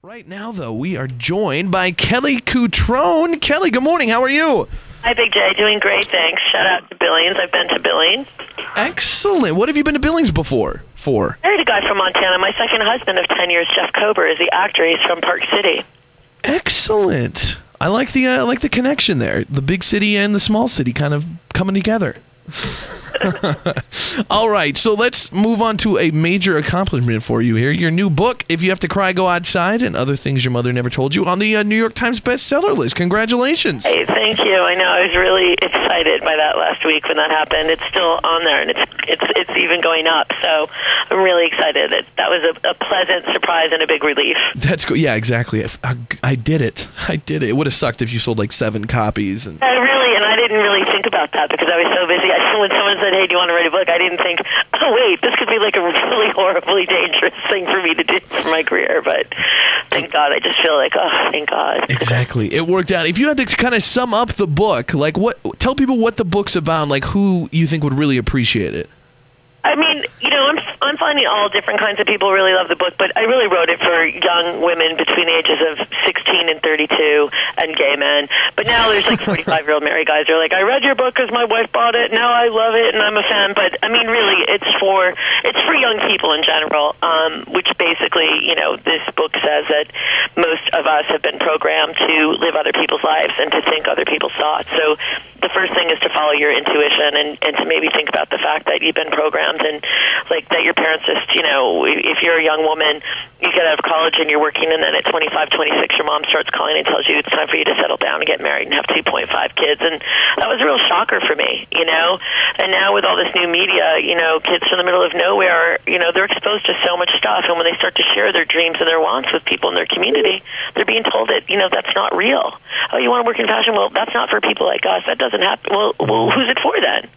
Right now, though, we are joined by Kelly Cutrone. Kelly, good morning. How are you? Hi, Big J. Doing great, thanks. Shout out to Billings. I've been to Billings. Excellent. What have you been to Billings before? Married a guy from Montana. My second husband of 10 years, Jeff Kober, is the actor. He's from Park City. Excellent. I like the connection there. The big city and the small city kind of coming together. All right, so let's move on to a major accomplishment for you here. Your new book, If You Have to Cry, Go Outside, and Other Things Your Mother Never Told You, on the New York Times bestseller list. Congratulations. Hey, thank you. I know. I was really excited by that last week when that happened. It's still on there, and it's even going up. So I'm really excited. That was a pleasant surprise and a big relief. That's good. Yeah, exactly. I did it. It would have sucked if you sold like 7 copies. And I didn't really think about that because I was so busy. When someone said, hey, do you want to write a book? I didn't think, oh, wait, this could be like a really horribly dangerous thing for me to do for my career. But thank God. I just feel like, oh, thank God. Exactly. It worked out. If you had to kind of sum up the book, like tell people what the book's about and like who you think would really appreciate it. I mean, I'm finding all different kinds of people really love the book, but I really wrote it for young women between the ages of 16 and 32 and gay men. But now there's like 45-year-old married guys who are like, I read your book because my wife bought it. Now I love it and I'm a fan. But I mean, really, it's for young people in general, which basically, this book says that most of us have been programmed to live other people's lives and to think other people's thoughts. So the first thing is to follow your intuition and to maybe think about the fact that you've been programmed and like that your parents just, if you're a young woman, you get out of college and you're working and then at 25, 26, your mom starts calling and tells you it's time for you to settle down and get married and have 2.5 kids. And that was a real shocker for me, And now with all this new media, kids from the middle of nowhere, they're exposed to so much stuff. And when they start to share their dreams and their wants with people in their community, they're being told that, that's not real. Oh, you want to work in fashion? Well, that's not for people like us. That doesn't happen. Well, who's it for then?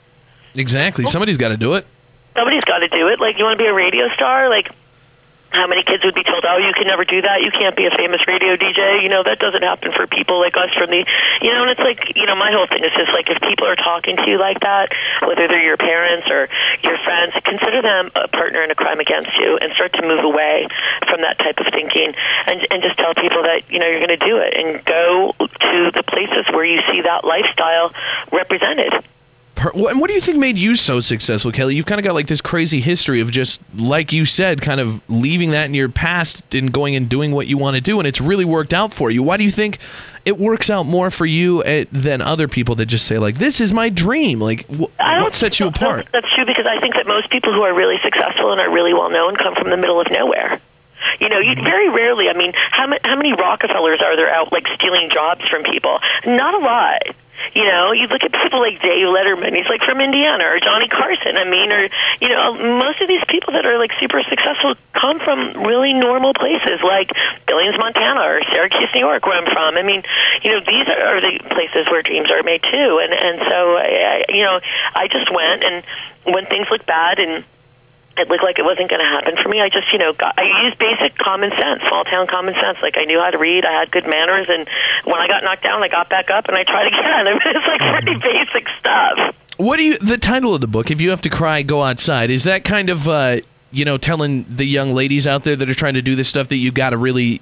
Exactly. Somebody's got to do it. Somebody's got to do it. Like, you want to be a radio star? Like, how many kids would be told, oh, you can never do that. You can't be a famous radio DJ. That doesn't happen for people like us from the, and it's like, my whole thing is just like, if people are talking to you like that, whether they're your parents or your friends, consider them a partner in a crime against you and start to move away from that type of thinking and just tell people that, you're going to do it and go to the places where you see that lifestyle represented. And what do you think made you so successful, Kelly? You've kind of got like this crazy history of just, like you said, kind of leaving that in your past and going and doing what you want to do, and it's really worked out for you. Why do you think it works out more for you than other people that just say, like, this is my dream? Like, what sets you apart? That's true, because I think that most people who are really successful and are really well-known come from the middle of nowhere. You very rarely, I mean, how many Rockefellers are there out, like, stealing jobs from people? Not a lot. You look at people like Dave Letterman, he's like from Indiana, or Johnny Carson, most of these people that are like super successful come from really normal places like Billings, Montana, or Syracuse, New York, where I'm from. I mean, these are the places where dreams are made too. And so, I just went, and when things look bad and it looked like it wasn't going to happen for me, I just, I used basic common sense, small town common sense. Like, I knew how to read, I had good manners, and when I got knocked down, I got back up and I tried again. I mean, it's like pretty basic stuff. The title of the book, If You Have to Cry, Go Outside, is that kind of, telling the young ladies out there that are trying to do this stuff that you got to really,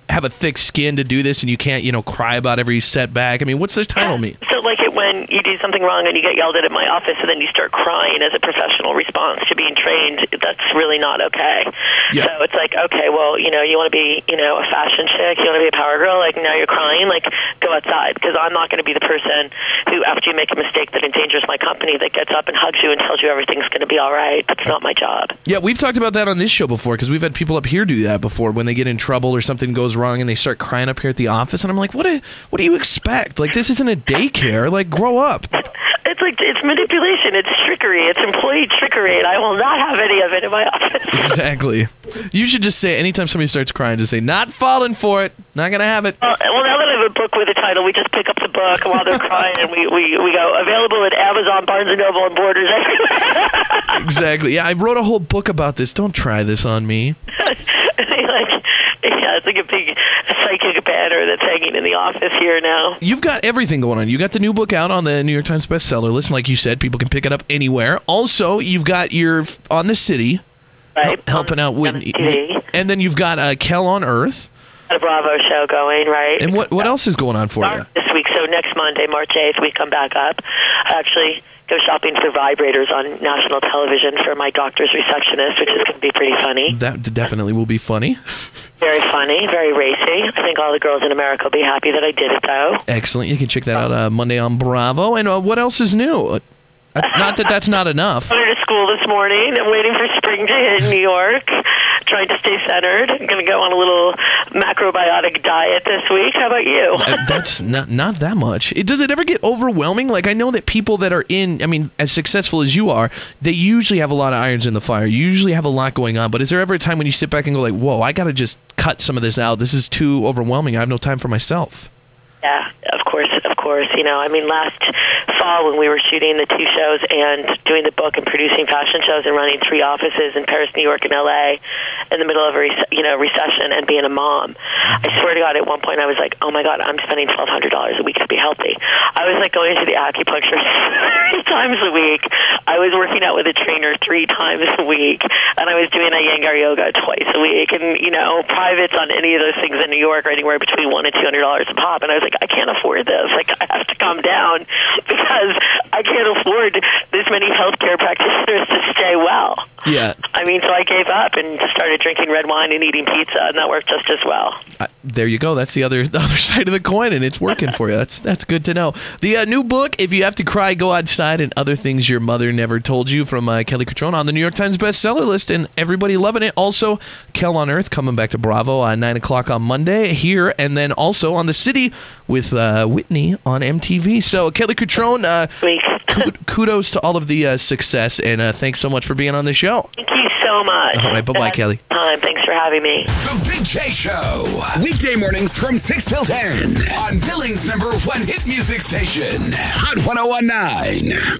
have a thick skin to do this and you can't, cry about every setback? I mean, what's the title mean? So like it when you do something wrong and you get yelled at my office and then you start crying as a professional response to being trained, that's really not okay. Yeah. So it's like, okay, well, you want to be, a fashion chick, you want to be a power girl, like now you're crying, like go outside, because I'm not going to be the person who, after you make a mistake that endangers my company, that gets up and hugs you and tells you everything's going to be all right. That's not my job. Yeah, we've talked about that on this show before, because we've had people up here do that before when they get in trouble or something goes wrong and they start crying up here at the office, and I'm like, what do you expect? Like, this isn't a daycare. Like, grow up. It's like, it's manipulation, it's trickery, it's employee trickery, and I will not have any of it in my office. Exactly. You should just say, anytime somebody starts crying, just say, not falling for it, not going to have it. Well, now that I have a book with a title, we just pick up the book while they're crying, and we go, available at Amazon, Barnes & Noble, and Borders everywhere. Exactly. Yeah, I wrote a whole book about this. Don't try this on me. It's like a big psychic banner that's hanging in the office here now. You've got everything going on. You got the new book out on the New York Times bestseller list, and like you said, people can pick it up anywhere. Also, you've got your On the City, right, helping out with, and then you've got Kell on Earth. A Bravo show going, right? And what else is going on for you? This week, so next Monday, March 8th, we come back up. I actually go shopping for vibrators on national television for my doctor's receptionist, which is going to be pretty funny. That definitely will be funny. Very funny, very racy. I think all the girls in America will be happy that I did it, though. Excellent. You can check that out Monday on Bravo. And what else is new? Not that that's not enough. I went to school this morning. I'm waiting for spring to hit in New York. Trying to stay centered. I'm going to go on a little macrobiotic diet this week. How about you? That's not that much. Does it ever get overwhelming? Like, I know that people that are as successful as you are, they usually have a lot of irons in the fire. You usually have a lot going on. But is there ever a time when you sit back and go like, whoa, I got to just cut some of this out. This is too overwhelming. I have no time for myself. Yeah, of course. Last fall when we were shooting the 2 shows and doing the book and producing fashion shows and running 3 offices in Paris, New York, and LA in the middle of a recession and being a mom, I swear to God, at one point I was like, oh my God, I'm spending $1,200 a week to be healthy. I was like going to the acupuncture 3 times a week. I was working out with a trainer 3 times a week, and I was doing Iyengar yoga twice a week, and privates on any of those things in New York are anywhere between $100 and $200 a pop, and I was like, I can't afford this. Like, I have to calm down because I can't afford this many healthcare practitioners to stay well. Yeah. So I gave up and started drinking red wine and eating pizza, and that worked just as well. There you go. That's the other side of the coin, and it's working for you. That's good to know. The new book, If You Have to Cry, Go Outside, and Other Things Your Mother Never Told You, from Kelly Cutrone, on the New York Times bestseller list, and everybody loving it. Also, Kell on Earth coming back to Bravo at 9 o'clock on Monday here, and then also on The City with Whitney on MTV. So, Kelly Cutrone, kudos to all of the success, and thanks so much for being on the show. Thank you so much. All right, bye-bye, Kelly. Thanks for having me. The Big J Show. Weekday mornings from 6 till 10 on Billings' #1 hit music station, Hot 101.9.